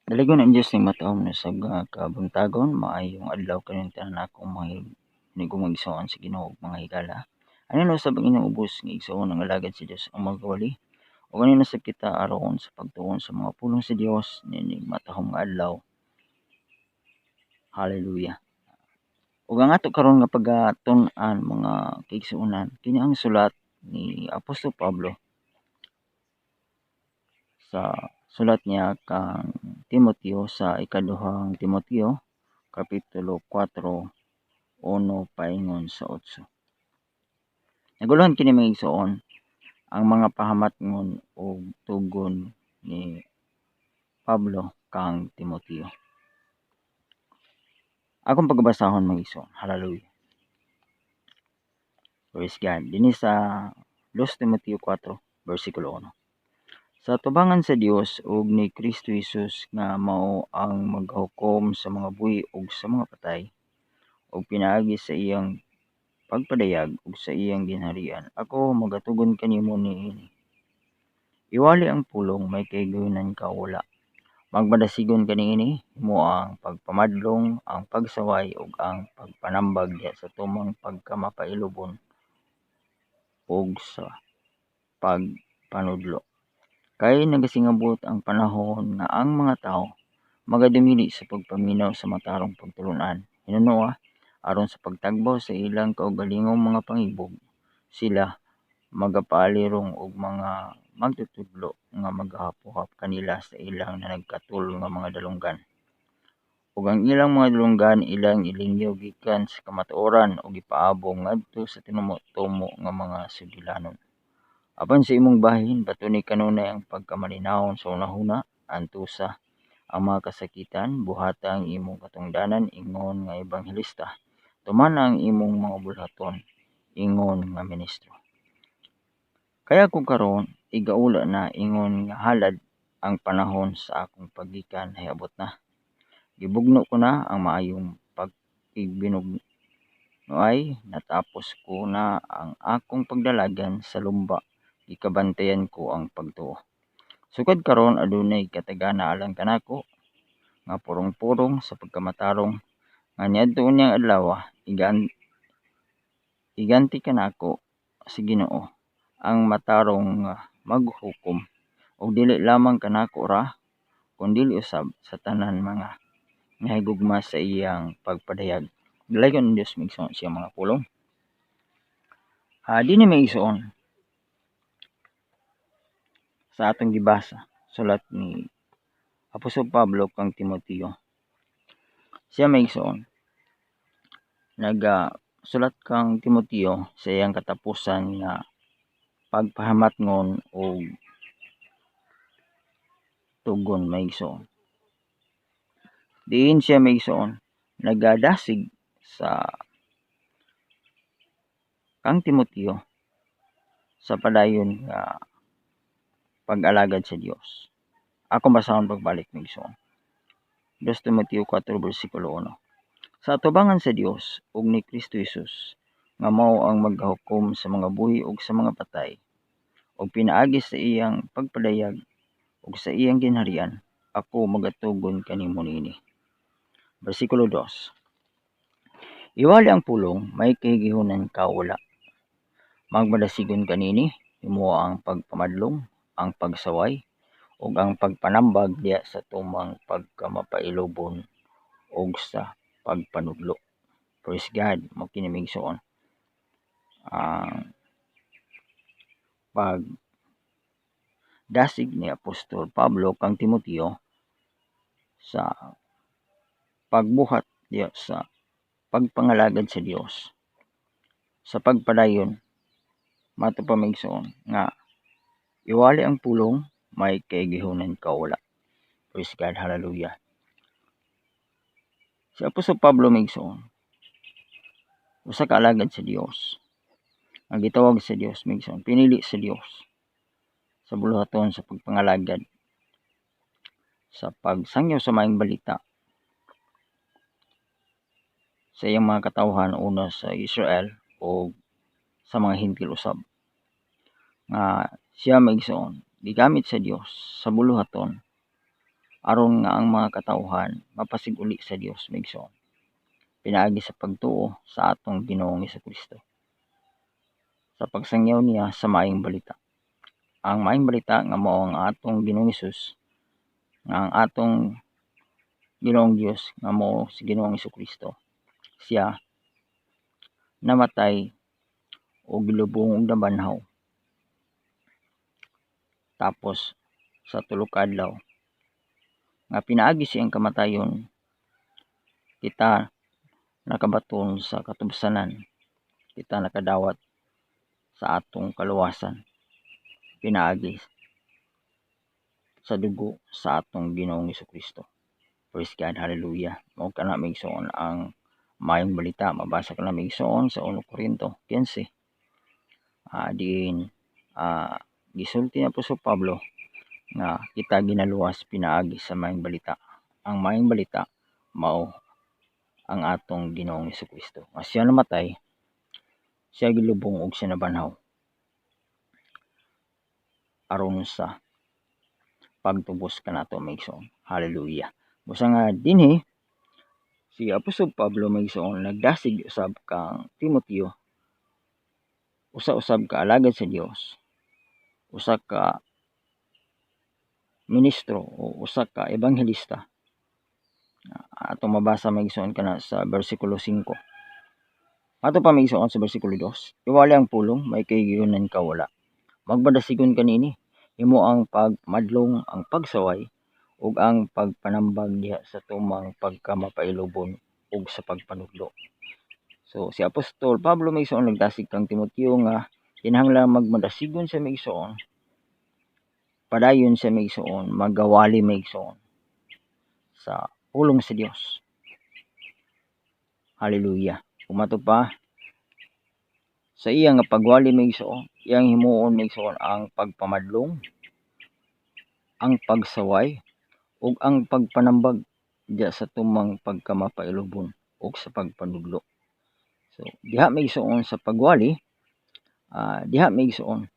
Daligon ang Diyos ning matahom na sa kabuntagon, maayong adlaw kaning tanan akong mga hinigong igsoon sa Ginoo ug mga higala. Ano sa Panginoong ubos nga igsoon ang alagad sa Dios ang magawali. O kanino sa kita aron sa pagtuon sa mga pulong sa Dios nining matahom nga adlaw. Hallelujah. Ug ang ato karon nga pagatun-an mga kaigsuonan kini ang sulat ni Apostol Pablo sa sulat niya kang Timoteo sa ikaduhang Timoteo kapitulo 4 paingon sa 8. Naguluhan kini mga igsoon ang mga pahamatngon ug tugon ni Pablo kang Timoteo. Akong pagbasahon mga igsoon. Hallelujah. Praise God. Dinhi sa 2 Timoteo 4 versikulo 1. Sa tubangan sa Dios ug ni Kristo Jesus nga mao ang maghukom sa mga buhi ug sa mga patay ug pinaagi sa iyang pagpadayag ug sa iyang ginharian, ako magatugon kanimo niini. Iwali ang pulong may kaygunan ka wala. Magmadasigon kaniini himo ang pagpamadlong, ang pagsaway ug ang pagpanambag diha sa tumang pagkamapailubon ug sa pagpanudlo. Kay nagasingabot ang panahon nga ang mga tao magadumili sa pagpaminaw sa matarong pagtulunan. Hinunoa aron sa pagtagbaw sa ilang kaugalingong mga pangibog, sila magapaalirong og mga magtutudlo nga magahapuhap kanila sa ilang nanagkatul nga mga dalunggan. Ug ang ilang mga dalunggan ilang ilingyo gikan sa kamatuoran ug ipaabong ngadto sa tinumo-tumo nga mga sugilanon. Apan sa imong bahin batuni kanunay ang pagkamalinawon sa hunahuna, antusa ang mga kasakitan, buhata ang imong katungdanan ingon nga ebanghelista, tumana ang imong mga bulhaton ingon nga ministro. Kaya kung karon igaula na ingon nga halad ang panahon sa akong paggikan hayabot na. Gibugno ko na ang maayong pagbinugnay, natapos ko na ang akong pagdalagan sa lumba, gikabantayan ko ang pagtuo. Sukad karon adunay katagana alang kanako nga purong-purong sa pagkamatarong nga niadto unyang adlaw iganti kanako sa Ginoo ang matarong maghukom ug dili lamang kanako ra kundi usab sa tanan mga nahigugma sa iyang pagpadayag. Dalayon ang Dios migsoon siya mga pulong. Dinhi may igsoon sa atong gibasa sulat ni Apostol Pablo kang Timoteo. Siya may igsoon sulat kang Timoteo sa iyang katapusan nga pagpahamatngon og tugon may igsoon. Diin siya may igsoon nagadasig sa kang Timoteo sa padayon nga pag-alagad sa Dios. Ako basahon pagbalik may igsoon. 2 Timoteo 4 versikulo 1. Sa atubangan sa Dios ug ni Kristo Jesus nga mao ang maghukom sa mga buhi ug sa mga patay ug pinaagi sa iyang pagpadayag ug sa iyang ginharian, ako magatugon kanimo niini. Versikulo 2. Iwali ang pulong may kahigihunan ka wala. Magmadasigon kanini himo ang pagpamadlong, ang pagsaway ug ang pagpanambag diha sa tumang pagkamapailubon ug sa pagpanudlo. Praise God. Mao kini migsoon ang pagdasig ni Apostol Pablo kang Timoteo sa pagbuhat diha sa pagpangalagad sa Dios sa pagpadayon mato pa migsoon nga iwali ang pulong may kaigihunan ka wala. Praise God. Hallelujah. Si Apostol Pablo migsoon usa ka alagad sa Dios ang gitawag sa Dios migsoon pinili sa Dios sa buluhaton sa pagpangalagad sa pagsangyaw sa maayong balita sa iyang mga katawhan una sa Israel o sa mga hintil usab nga siya migsoon gigamit sa Dios sa buluhaton aron nga ang mga katawhan mapasiguli sa Dios maigsoon pinaagi sa pagtuo sa atong Ginoong Hesukristo sa pagsangyaw niya sa maayong balita. Ang maayong balita nga mao ang atong Ginoong Hesus nga ang atong Ginoong Dios nga mao si Ginoong Hesukristo. Siya namatay o gilubong og nabanhaw tapos sa tulo ka adlaw nga pinaagi siyang kamatayon kita nakabaton sa katubsanan, kita nakadawat sa atong kaluwasan pinaagi sa dugo sa atong Ginoong Hesukristo. Praise God, hallelujah. Mao kana maigsoon ang maayong balita. Mabasa ko na maigsoon sa 1 Korinto 15. Gisulti na po sa Pablo nga kita ginaluwas pinaagi sa maayong balita. Ang maayong balita mao ang atong Ginoong Hesukristo. Nga siya namatay, siya gilubong og siya nabanhaw aron sa pagtubos kanato maigsoon. Hallelujah. Busa nga dinhi si Apostol Pablo maigsoon nagdasig usab kang Timoteo, usa-usab ka alagad sa Dios, usa ka ministro o usa ka ebanghelista. Atong mabasa maigsoon kana sa bersikulo 5. Ato pa maigsoon sa bersikulo 2. Iwali ang pulong, may kaygyunan ka wala. Magbadasigon kanini, imo ang pagmadlong, ang pagsaway ug ang pagpanambag diha sa tumang pagkamapailubon ug sa pagpanudlo. So si Apostol Pablo maigsoon nagdasig kang Timoteo nga kinahanglan magmadasigon sa maigsoon, padayon sa maigsoon, magawali maigsoon sa pulong sa Dios. Hallelujah. Kumato pa sa iya nga pagwali maigsoon, iyang himuon maigsoon ang pagpamadlong, ang pagsaway ug ang pagpanambag diya sa tumang pagkamapailubon ug sa pagpanudlo. So diha maigsoon sa pagwali, diha maigsoon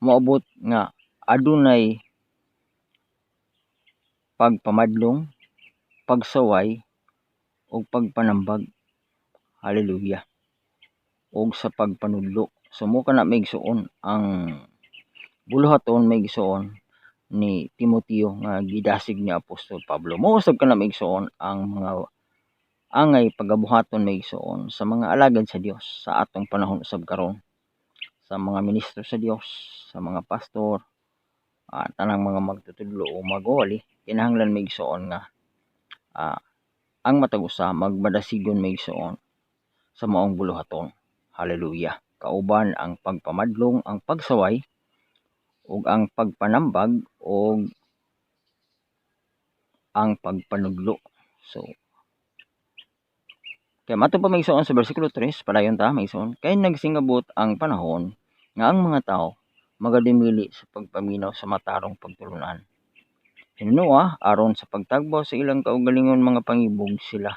moabot nga adunay pagpamadlong, pagsaway ug pagpanambag. Hallelujah. Ug sa pagpanudlo. So mo kana maigsoon ang buluhaton maigsoon ni Timoteo nga gidasig ni Apostol Pablo. Mao usab kana maigsoon ang mga angay pagabuhaton maigsoon sa mga alagad sa Dios sa atong panahon usab karon, sa mga ministro sa Dios, sa mga pastor, tanang mga magtutudlo o magwali, kinahanglan maigsoon nga ang matag usa magmadasigon maigsoon sa maong buluhaton. Hallelujah. Kauban ang pagpamadlong, ang pagsaway ug ang pagpanambag ug ang pagpanudlo. So kaya mato pa maigsoon sa bersikulo 3, padayon ta maigsoon, kay nagsingabot ang panahon nga ang mga tao magadumili sa pagpaminaw sa matarong pagtulunan. Hinunua aron sa pagtagbaw sa ilang kaugalingon mga pangibog sila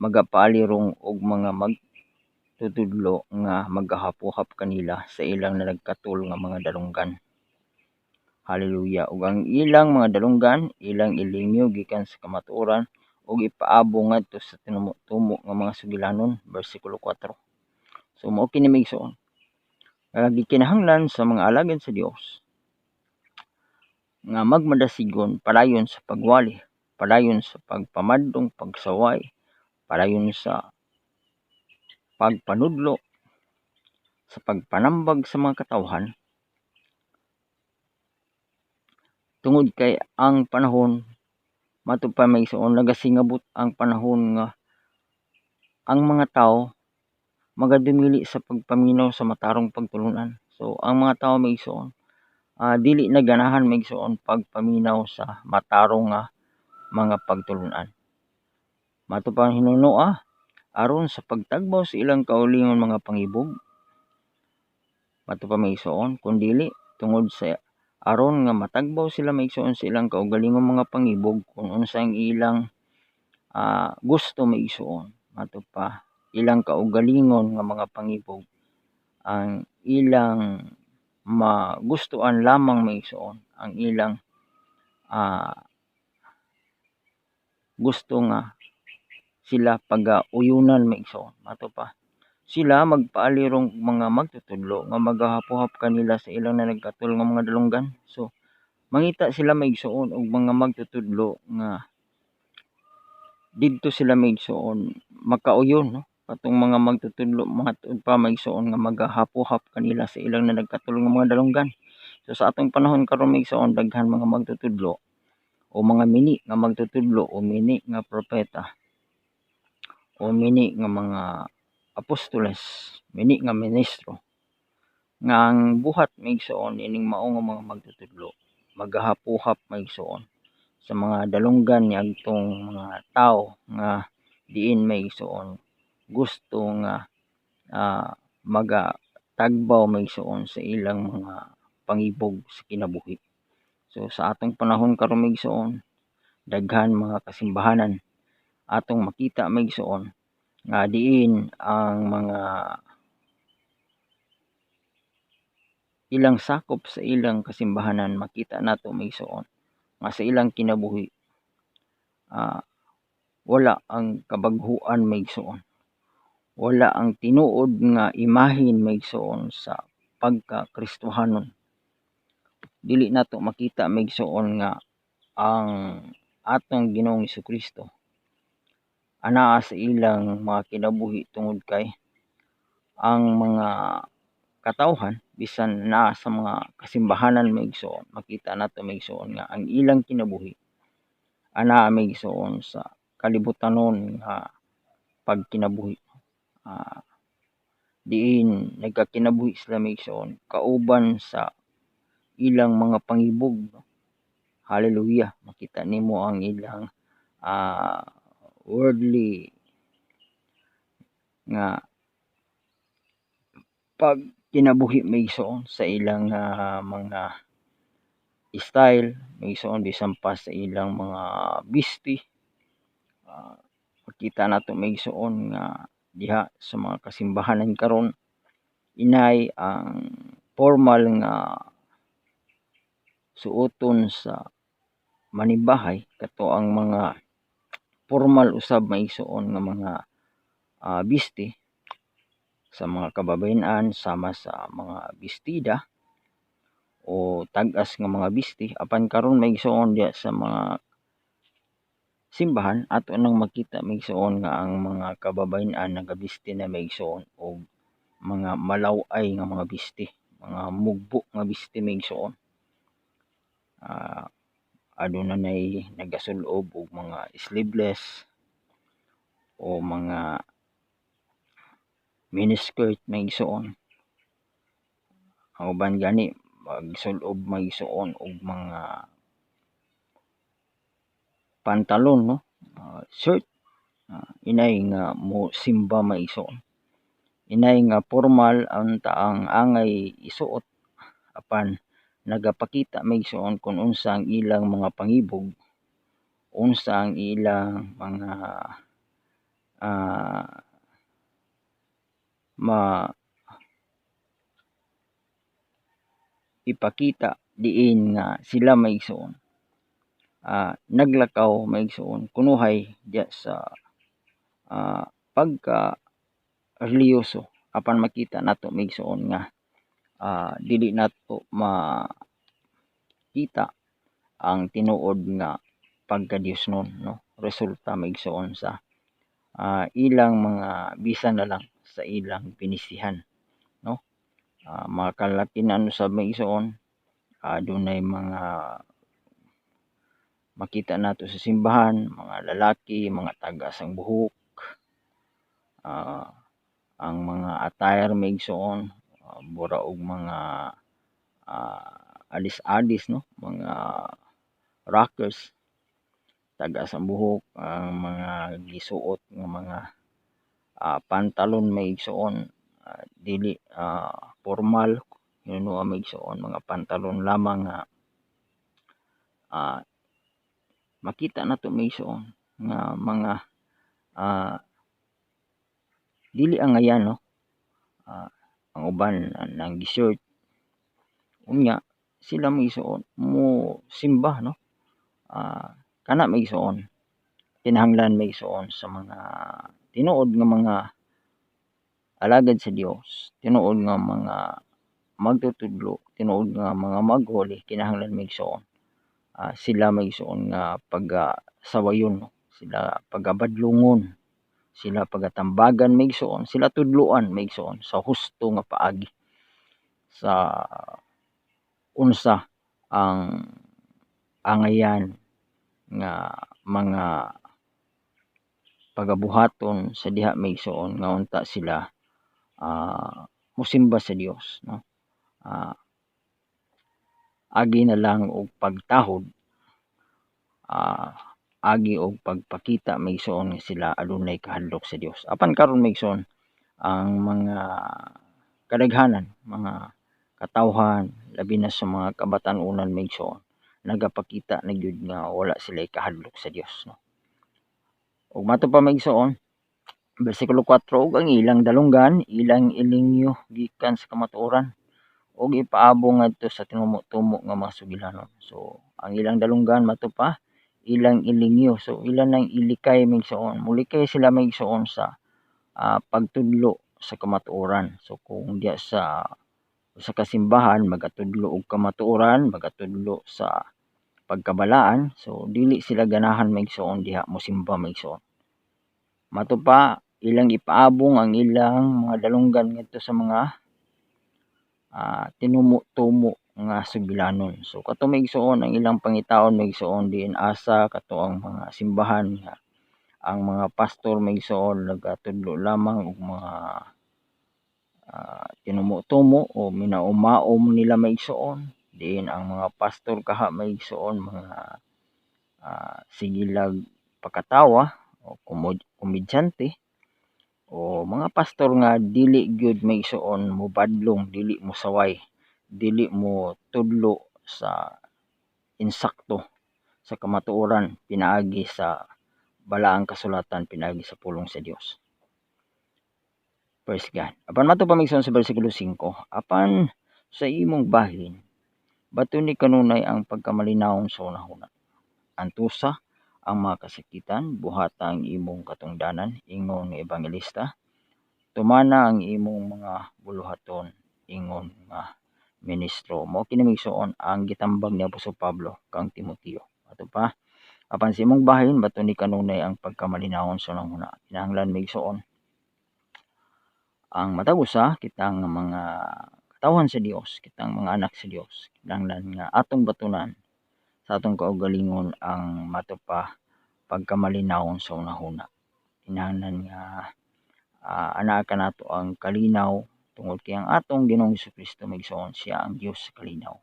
magapalirong og mga magtutudlo nga magahapuhap kanila sa ilang nalagkatul nga mga dalunggan. Hallelujah. Ug ang ilang mga dalunggan ilang ilingyo gikan sa kamatuoran ug ipaabo ngadto sa tinumo nga mga sugilanon, bersikulo 4. So mao kini maigsoon gikinahanglan sa mga alagad sa Dios nga magmadasigon padayon sa pagwali, padayon sa pagpamadlong, pagsaway, padayon sa pagpanudlo, sa pagpanambag sa mga katawhan, tungod kay ang panahon mato pa maigsoon nagasingabot ang panahon nga ang mga tao magadumili sa pagpaminaw sa matarong pagtulunan. So ang mga tao maigsoon dili na ganahan maigsoon pagpaminaw sa matarong nga mga pagtulunan. Mato pa hinunua aron sa pagtagbaw sa ilang kaulingon mga pangibog. Mato pa maigsoon kun dili tungod sa aron nga matagbaw sila maigsoon sa ilang kaugalingong mga pangibog kung unsa ang ilang gusto maigsoon. Mato pa ilang kaugalingon nga mga pangibog ang ilang magustuhan lamang maigsoon ang ilang gusto nga sila pagauyunan maigsoon. Mato pa sila magpaalirong mga magtutudlo nga magahapuhap kanila sa ilang na nagkatul nga mga dalunggan. So mangita sila maigsoon og mga magtutudlo nga didto sila maigsoon makauyon, no? Katong mga magtutudlo mga tuod pa maigsoon nga magahapuhap kanila sa ilang na nagkatul nga mga dalunggan. So sa atong panahon karon maigsoon daghan mga magtutudlo o mga mini nga magtutudlo o mini nga propeta o mini nga mga apostoles, mini nga ministro nga ang buhat maigsoon ining mao nga mga magtutudlo magahapuhap maigsoon sa mga dalunggan niadtong mga tao nga diin maigsoon gusto nga magatagbaw maigsoon sa ilang mga pangibog sa kinabuhi. So sa atong panahon karon maigsoon daghan mga kasimbahanan atong makita maigsoon nga diin ang mga ilang sakop sa ilang kasimbahanan makita nato maigsoon nga sa ilang kinabuhi wala ang kabaghuan maigsoon, wala ang tinuod nga imahen maigsoon sa pagka-Kristohanon. Dili nato makita maigsoon nga ang atong Ginoong Hesukristo anaa sa ilang mga kinabuhi tungod kay ang mga katawhan bisan naa sa mga kasimbahanan maigsoon makita nato maigsoon nga ang ilang kinabuhi anaa maigsoon sa kalibutanon nga pagkinabuhi. Diin nagkakinabuhi sila maigsoon kauban sa ilang mga pangibog. Hallelujah, makita nimo ang ilang worldly nga pag kinabuhi maigsoon sa ilang mga style maigsoon bisan pa sa ilang mga bisti. Makita nato maigsoon nga diha sa mga kasimbahanan karon inay ang formal nga suoton sa manimbahay kato ang mga formal usab maigsoon nga mga bisti sa mga kababayen-an sama sa mga bestida o tag-as nga mga bisti apan karon maigsoon diha sa mga simbahan ato nang makita maigsoon nga ang mga kababayen-an nagabisti na maigsoon og mga malaw-ay nga mga bisti, mga mugbo nga bisti maigsoon. Adunay nagasul-ob og mga sleeveless o mga miniskirt maigsoon. Ang uban gani magsul-ob maigsoon og mga pantalon, no? Shirt inay nga mo simba maigsoon. Inay nga formal unta ang angay isuot apan nagapakita maigsoon kung unsa ang ilang mga pangibog, unsa ang ilang mga ipakita diin nga sila maigsoon naglakaw maigsoon kunuhay diya sa pagka reliyoso apan makita nato maigsoon nga dili nato makita ang tinuod nga pagka-Diosnon, no? Resulta maigsoon sa ilang mga bisan na lang sa ilang pinisihan, no? Mga kalatinan usab maigsoon adunay mga makita nato sa simbahan mga lalaki mga tagas ang buhok, ang mga attire maigsoon bura og mga alis-alis, no? Mga rockers tagas ang buhok, ang mga gisuot nga mga pantalon maigsoon dili formal hinuno maigsoon mga pantalon lamang nga makita nato maigsoon nga mga dili ang ayan, no? Ang uban nang gi-shirt Unya sila maigsoon mo simba no, kana maigsoon kinahanglan maigsoon sa mga tinuod nga mga alagad sa Dios, tinuod nga mga magtutudlo, tinuod nga mga maghuli kinahanglan maigsoon. Sila maigsoon nga sawayon no, sila pagabadlungon, sila pagatambagan maigsoon, sila tudloan maigsoon sa husto nga paagi sa unsa ang angayan nga mga pagabuhaton sa diha maigsoon nga unta sila mosimba sa Dios no. Agi na lang og pagtahod, agi og pagpakita maigsoon nga sila adunay kahadlok sa Dios. Apan karon maigsoon ang mga kadaghanan, mga katawhan labi na sa mga kabatan-unan maigsoon nagapakita na gyud nga wala sila kahadlok sa Dios no. Ug mato pa maigsoon bersikulo 4 ug ang ilang dalunggan ilang ilingyo gikan sa kamatuoran ug ipaabong ngadto sa tinumo-tumo nga mga sugilanon. So ang ilang dalunggan mato pa ilang ilingyo, so ilan nang ilikay maigsoon, mulikay sila maigsoon sa pagtudlo sa kamatuoran. So kung diya sa kasimbahan magatudlo og kamatuoran, magatudlo sa pagkabalaan, so dili sila ganahan maigsoon diha mosimba maigsoon. Mato pa ilang ipaabong ang ilang mga dalunggan ngadto sa mga tinumo-tumo nga sugilanon. So kato maigsoon ang ilang pangitaon maigsoon diin asa kato ang mga simbahan nga ang mga pastor maigsoon nagatudlo lamang og mga tinumo-tumo o minaumaom nila maigsoon, diin ang mga pastor kaha maigsoon mga sigilag pakatawa o komedyante o mga pastor nga dili gyud maigsoon mobadlong, dili mosaway, dili mo tudlo sa insakto sa kamatuoran pinaagi sa balaang kasulatan, pinaagi sa pulong sa Dios. Praise God. Apan mato pa maigsoon sa bersikulo 5, apan sa imong bahin baton ni kanunay ang pagkamalinawon sa unahuna. Antusa ang mga kasakitan buhata ang imong katungdanan ingon nga ebanghelista, tumana ang imong mga buluhaton ingon nga ministro. Mao kini maigsoon ang gitambag ni Apostol Pablo kang Timoteo. Ato pa apan sa imong bahin baton ni kanunay ang pagkamalinawon sa unahuna. Kinahanglan maigsoon ang matag usa kitang mga katawhan sa Dios, kitang mga anak sa Dios, kinahanglan nga atong batunan sa atong kaugalingon ang mato pa pagkamalinawon sa unahuna. Kinahanglan nga anaa kanato ang kalinaw tungod kay ang atong Ginoong Hesukristo maigsoon siya ang Dios sa kalinaw.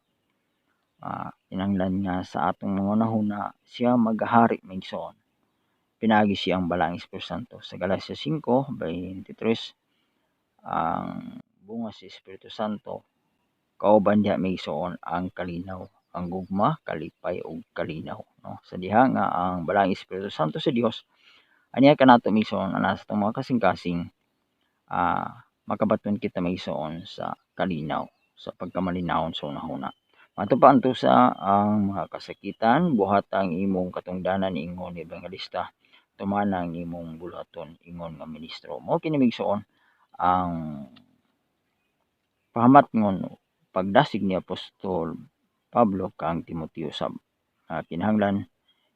Kinahanglan nga sa atong mga unahuna siya magahari maigsoon. Pinaagi siya ang balaang Espiritu Santo. Sa Galacia 5:23 ang bunga sa Espiritu Santo kauban diha maigsoon ang kalinaw, ang gugma, kalipay ug kalinaw no. Sa diha nga ang balaang Espiritu Santo sa Dios aniya kanato maigsoon ana sa atong mga kasing-kasing makabaton kita maigsoon sa kalinaw, sa pagkamalinawon sa unahuna. Mato pa antusa ang mga kasakitan buhata ang imong katungdanan ingon ni ebanghelista, tumana ang imong buluhaton ingon nga ministro. Mao kini maigsoon ang pahamatngon pagdasig ni Apostol Pablo kang Timoteo sa kinahanglan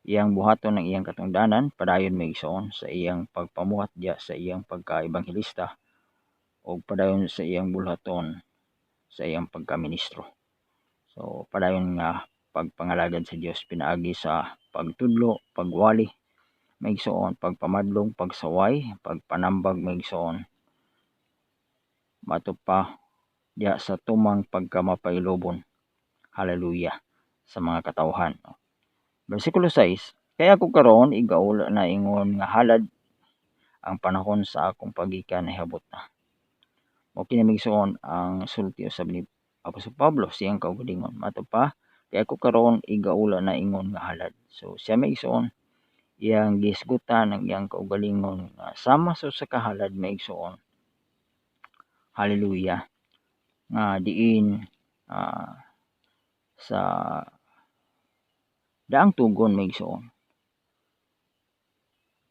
iyang buhaton ang iyang katungdanan padayon maigsoon sa iyang pagpamuhat diya sa iyang pagkaebanghelista o padayon sa iyang buluhaton sa iyang pagkaministro. So padayon nga pagpangalagad sa Dios pinaagi sa pagtudlo, pagwali maigsoon, pagpamadlong, pagsaway, pagpanambag maigsoon. Mato pa diya sa tumang pagkamapailobon. Hallelujah sa mga katawhan. Bersikulo 6, kaya ako karon igaula na ingon nga halad ang panahon sa akong pagikan nahiabot na. Mao kini maigsoon ang sulti usab ni Apostol Pablo siyang kaugalingon. Mato pa kaya ako karon igaula na ingon nga halad. So siya maigsoon iyang gisgutan ang iyang kaugalingon nga sama sa usa ka halad maigsoon. Hallelujah nga diin sa daang tugon maigsoon.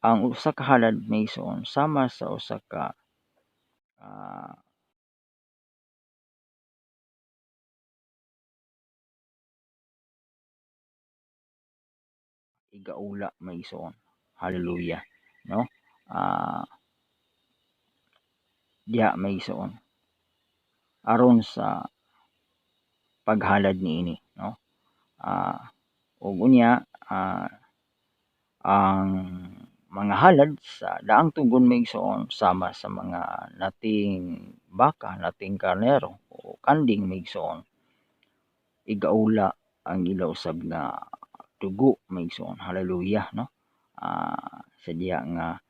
Ang usa ka halad maigsoon sama sa usa ka igaula maigsoon. Hallelujah, no? Diha maigsoon aron sa paghalad niini, no? Ug unya ang mga halad sa daang tugon maigsoon sama sa mga nating baka, nating karnero o kanding maigsoon. Igaula ang ila usab nga dugo maigsoon. Hallelujah, no? Sa diha nga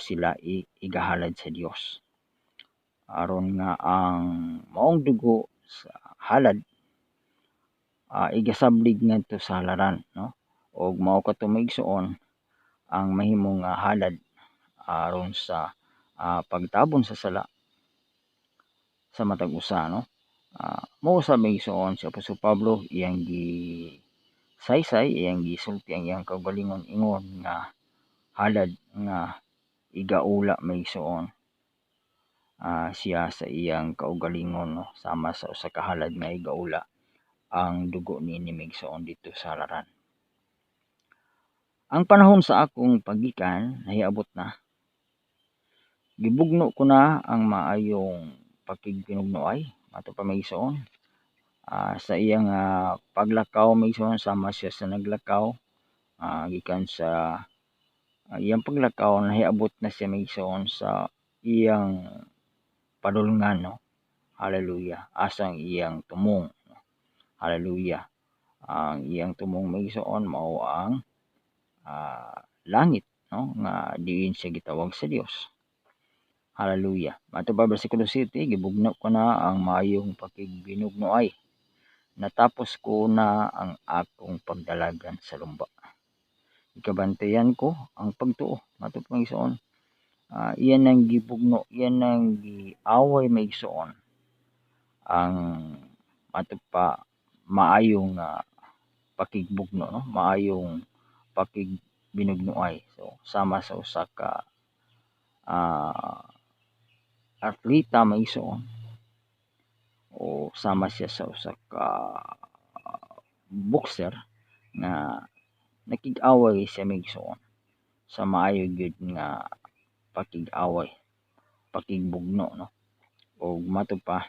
sila igahalad sa Dios aron nga ang maong dugo sa halad igasablig ngadto sa halaran, no? Og mao kato maigsoon ang mahimong halad aron sa pagtabon sa sala sa matag usa, no? Mao usab maigsoon si Apostol Pablo iyang gisaysay, iyang gisulti ang iyang kaugalingon ingon nga halad nga igaula maigsoon siya sa iyang kaugalingon, no? Sama sa usa ka halad nga igaula ang dugo niini maigsoon dito sa halaran. Ang panahon sa akong paggikan nahiabot na. Gibugno ko na ang maayong pakigpinugnoay ato pa maigsoon. Sa iyang paglakaw maigsoon sama siya sa naglakaw gikan sa iyang paglakaw nahiabot na siya maigsoon sa iyang padulngan, no? Hallelujah. Asang iyang tumong. Hallelujah. Ang iyang tumong maigsoon mao ang langit, no? Nga diin siya gitawag sa Dios. Hallelujah. Mato pa bersikulo 7, gibugno ko na ang maayong pakigbinugnoay. Natapos ko na ang akong pagdalagan sa lumba. Ikabantayan ko ang pagtuo. Mato pa maigsoon. Iyan ang gibugno, iyan ang giaway maigsoon. Ang mato pa maayong pakigbugno, no? Maayong pakigbinugnoay. So sama sa usa ka atleta maigsoon o sama siya sa usa ka boxer nga nakig-away siya maigsoon sa maayo gyud nga pakig-away, pakigbugno, no? Og mato pa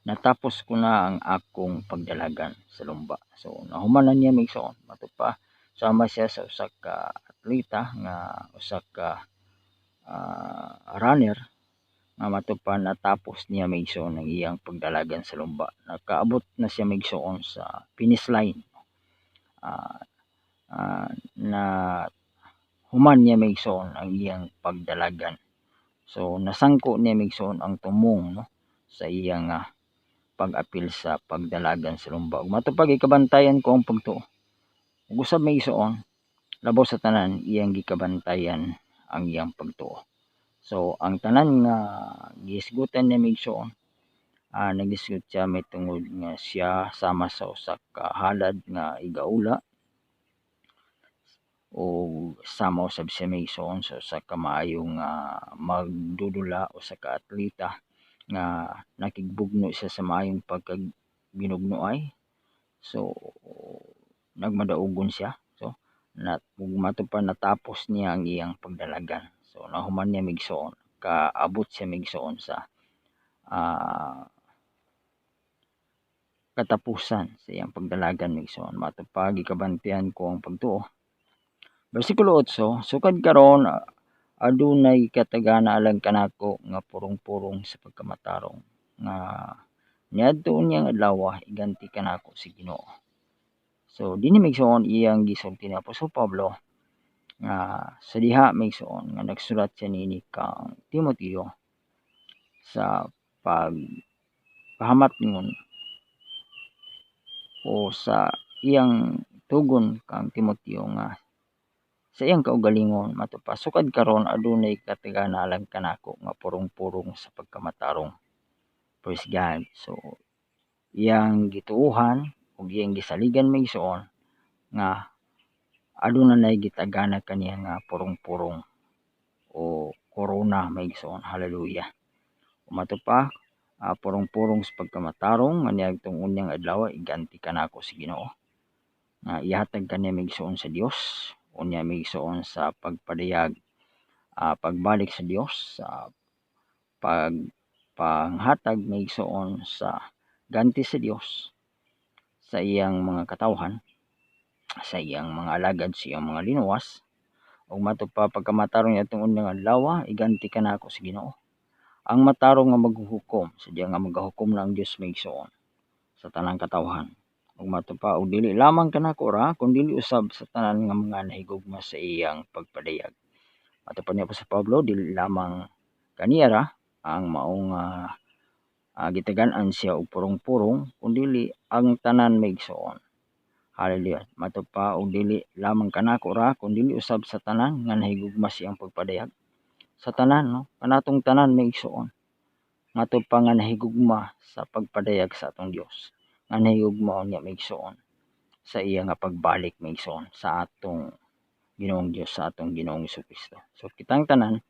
natapos ko na ang akong pagdalagan sa lumba. So nahuman na niya maigsoon. Mato pa sama siya sa usa ka atleta nga usa ka runner nga mato pa natapos niya maigsoon ang iyang pagdalagan sa lumba. Nakaabot na siya maigsoon sa finish line. Na human niya maigsoon ang iyang pagdalagan. So nasangko niya maigsoon ang tumong, no? Sa iyang pag-apil sa pagdalagan sa lumba. Ug matupag ikabantayan ko ang pagtuo. Ug usab maigsoon labaw sa tanan iyang gikabantayan ang iyang pagtuo. So ang tanan nga gihisgutan niya maigsoon nagisgot siya may tungod nga siya sama sa usa ka halad nga igaula o sama usab siya maigsoon sa usa ka maayong magdudula usa ka atleta nga nakigbugno siya sa maayong pagkabinugnoay. So nagmadaugon siya. So mato pa natapos niya ang iyang pagdalagan. So nahuman niya maigsoon, kaabot siya maigsoon sa katapusan sa iyang pagdalagan maigsoon. Mato pa gikabantayan ko ang pagtuo. Bersikulo 8, sukad karon adunay katagana alang kanako nga purong-purong sa pagkamatarong nga niadto unyang adlaw iganti kanako si Ginoo. So dinhi maigsoon iyang gisulti ni Apostol Pablo nga sa diha maigsoon nga nagsulat siya niini kang Timoteo sa pagpahamat ningon o sa iyang tugon kang Timoteo nga sa iyang kaugalingon mato pa sukad karon adunay katagana alang kanako nga purong-purong sa pagkamatarong. Praise God. So iyang gituohan ug iyang gisaligan may igsoon nga adunay gitagana kaniya nga purong-purong o corona may igsoon. Hallelujah. Umato pa purong-purong sa pagkamatarong nga niadtong unyang adlaw iganti kanako si Ginoo nga ihatag kaniya may igsoon sa Dios, unya may igsoon sa pagpadayag pagbalik sa Dios, sa panghatag may igsoon sa ganti sa Dios sa iyang mga katawhan, sa iyang mga alagad, sa iyang mga linuwas. Ug mato pa pagkamatarong niadtong unyang adlaw iganti kanako si Ginoo. Ang matarong nga maghuhukom, sadya nga magahukom na ang Dios may igsoon sa tanang katawhan. Ug mato pa og dili lamang kanako ra kundi usab sa tanan nga mga nahigugma sa iyang pagpadayag. Mato pa ni Apostol Pablo, dili lamang kaniya ra ang maong gitagan-an siya og purong-purong kundi ang tanan may igsoon. Hallelujah. Mato pa og dili lamang kanako ra kundi usab sa tanan nga nahigugma sa iyang pagpadayag. Sa tanan, no? Kanatong tanan may igsoon. Mato pa nga nahigugma sa pagpadayag sa atong Dios. Nga nahigugma niya may igsoon sa iya nga pagbalik may igsoon sa atong Ginoong Dios, sa atong Ginoong Jesucristo. So kitang tanan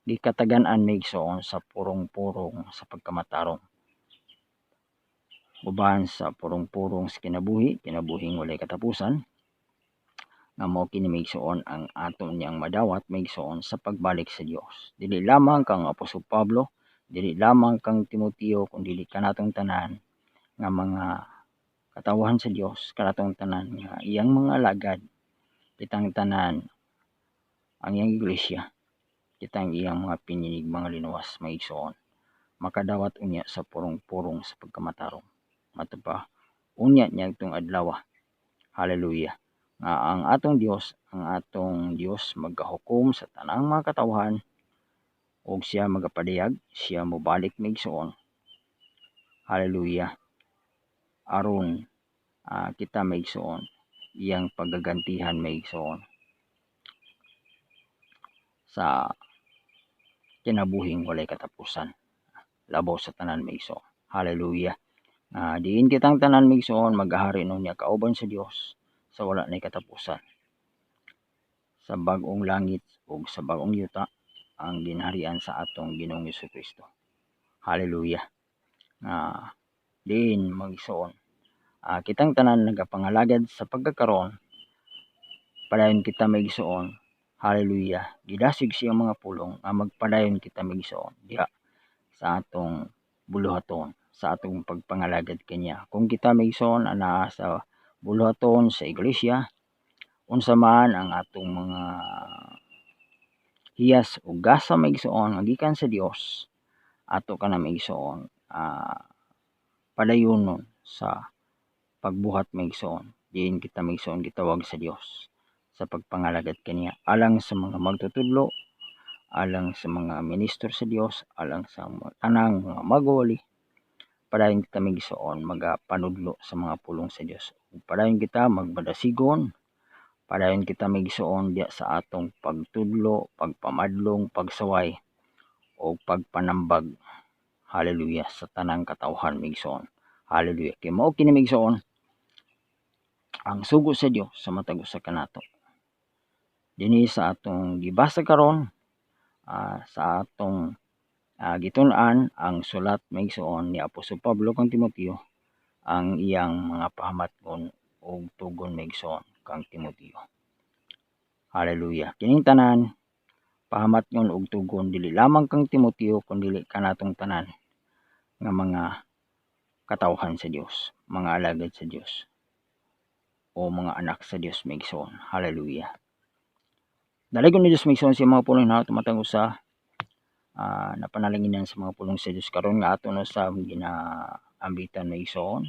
gikatagan-an may igsoon sa purong-purong sa pagkamatarong. Uban sa purong-purong sa kinabuhing walay katapusan, nga mao kini may igsoon ang aton niyang madawat may igsoon sa pagbalik sa Dios. Dili lamang kang Apostol Pablo, dili lamang kang Timoteo, kundi kanatong tanan nga mga katawhan sa Dios, kanatong tanan nga iyang mga alagad, kitang tanan ang iyang iglesia, kitang iyang mga pininig, mga linuwas may igsoon, makadawat unya sa purong-purong sa pagkamatarong. Mato pa unya niadtong adlaw. Hallelujah. Nga ang atong Dios magahukom sa tanang mga katawhan ug siya magapadayag, siya mobalik may igsoon. Hallelujah. Aron kita may igsoon iyang pagagantihan may igsoon sa kinabuhing walay katapusan, labaw sa tanan may igsoon. Hallelujah. Diin kitang tanan may igsoon magahari nunya kauban sa Dios sa wala nay katapusan, sa bag-ong langit ug sa bag-ong yuta ang ginharian sa atong Ginoong Jesucristo. Hallelujah. Diin mag-igsoon kitang tanan nagapangalagad sa pagkakaroon, padayon kita may igsoon. Hallelujah. Gidasig siya mga pulong magpadayon kita may igsoon diha sa atong buluhaton, sa atong pagpangalagad kaniya. Kung kita may igsoon ana sa buluhaton sa iglesia, unsa man ang atong mga hiyas o gasa may igsoon nga gikan sa Dios, ato ka na may igsoon padayonon sa pagbuhat may igsoon. Diin kita may igsoon gitawag sa Dios sa pagpangalagad kaniya alang sa mga magtutudlo, alang sa mga minister sa Dios, alang sa tanang mga magwali. Padayon kita may igsoon magapanudlo sa mga pulong sa Dios. Padayon kita magbadasigon, padayon kita may igsoon diya sa atong pagtudlo, pagpamadlong, pagsaway o pagpanambag. Hallelujah. Sa tanang katawhan may igsoon. Hallelujah. Kay mao kini may igsoon ang sugo sa Dios sa matag usa kanato. Dinhi sa atong gibasa karon sa atong gitun-an ang sulat may igsoon ni Apostol Pablo kang Timoteo, ang iyang mga pahamatgon ug tugon may igsoon kang Timoteo. Hallelujah. Kining tanan pahamatgon ug tugon dili lamang kang Timoteo kundi kanatong tanan nga mga katawhan sa Dios, mga alagad sa Dios o mga anak sa Dios may igsoon. Hallelujah. Dalagon ni Dios may igsoon sa mga pulong na tumatang usa napanalanginan sa mga pulong sa Dios karon nga aton sa ginaambitan may igsoon.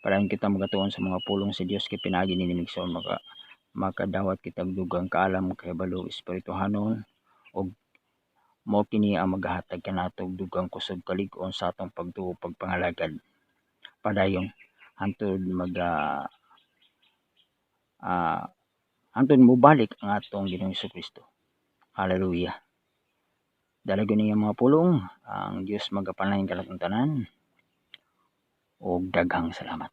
Padayon kita magatuon sa mga pulong sa Dios kay pinaagi ni igsoon makadawat kita dugang kaalam kahibalo espirituhanon og mao kini ang maghatag kanato og dugang kusog kalig-on sa atong pagtuo pagpangalagad. Padayon hantod hantod mobalik ang atong Ginoong Jesucristo. Hallelujah. Dalagon niya mga pulong ang Dios magapanalangin kanatong tanan ug daghang salamat.